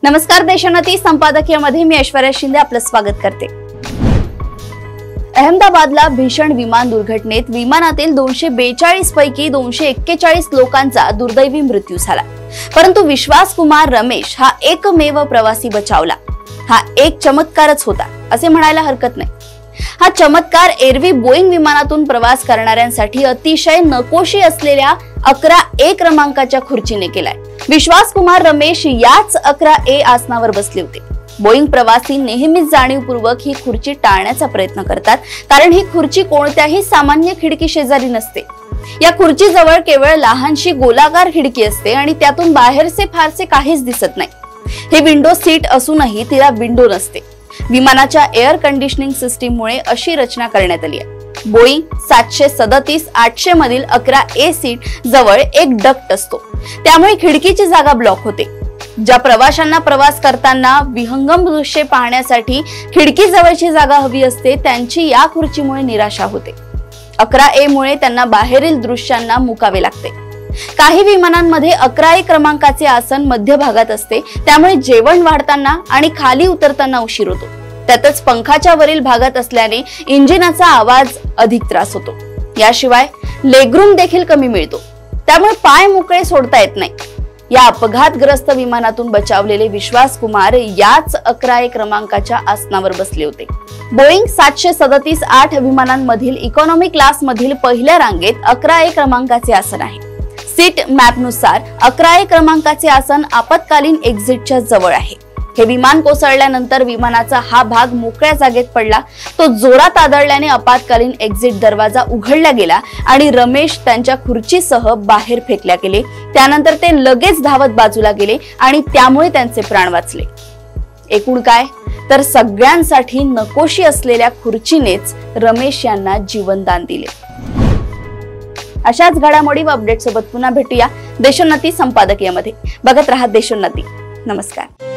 नमस्कार, देशोन्नती संपादकीयमध्ये मी ऐश्वर्या शिंदे आपलं स्वागत करते। अहमदाबादला भीषण विमान दुर्घटनेत विमानातील 242 पैकी 241 लोकांचा दुर्दैवी मृत्यू झाला, परंतु विश्वास कुमार रमेश हा एकमेव प्रवासी बचावला। हा एक चमत्कारच होता असे म्हणायला हरकत नाही। हा चमत्कार एरवी बोईंग विमानातून प्रवास करणाऱ्यांसाठी अतिशय नकोशी असलेल्या 11A क्रमांकाच्या खुर्चीने केलाय। विश्वास कुमार रमेश याच 11A आसनावर बसले होते। बोईंग प्रवासी नेहमीच जाणीवपूर्वक ही खुर्ची टाळण्याचा प्रयत्न करतात, कारण ही खुर्ची कोणत्याही सामान्य खिडकी शेजारी नसते। या खुर्ची जवळ केवळ लहानशी गोलाकार खिडकी असते आणि त्यातून बाहेरचे फारसे काहीच दिसत नाही। हे विंडो सीट असूनही तिला विंडो नसते। विमानाच्या एअर कंडिशनिंग सिस्टीम मुळे अशी रचना करण्यात आली आहे। बोईंग 737-800 मधील 11A सीट जवळ एक डक्ट असतो, त्यामुळे खिडकीची जागा ब्लॉक होते। ज्या प्रवाशांना प्रवास करताना विहंगम दृश्य पाहण्यासाठी खिडकी जवळची जागा हवी असते, त्यांची या खुर्चीमुळे निराशा होते। 11A मुळे त्यांना बाहेरील दृश्यांना मुकावे लागते। काही विमानांमध्ये 11A क्रमांकाचे आसन मध्य भागात असते, त्यामुळे जेवण वाढताना आणि खाली उतरताना उशीर होतो। त्यातच पंखाच्या वरील भागात असल्याने इंजिनाचा आवाज अधिक त्रास होतो। याशिवाय लेगरूम देखील कमी मिळतो, त्यामुळे पाय मोकळे सोडता येत नाही। या अपघातग्रस्त विमानातून बचावलेले विश्वास कुमार याच 11A क्रमांकाच्या आसनावर बसले होते। बोईंग 737-8 विमानांमधील इकॉनॉमी क्लास मधील पहिल्या रांगेत 11A क्रमांकाचे आसन आहे। सीट मॅपनुसार 11A क्रमांकाचे आसन आपत्कालीन एक्झिटच्या जवळ आहे। हे विमान कोसळल्यानंतर विमानाचा हा भाग मोकळ्या जागेत पडला। तो जोरात आदळल्याने आपत्कालीन एक्झिट दरवाजा उघडला गेला आणि रमेश त्यांच्या खुर्चीसह बाहेर फेकल्या गेले। त्यानंतर ते लगेच धावत बाजूला गेले आणि त्यामुळे त्यांचे प्राण वाचले। एकूण काय तर सगळ्यांसाठी नकोशी असलेल्या खुर्चीनेच रमेश यांना जीवनदान दिले। अशाच घडामोडी व अपडेट सोबत पुन्हा भेटूया देशोन्नती संपादकीयमध्ये। बघत रहा देशोन्नती। नमस्कार।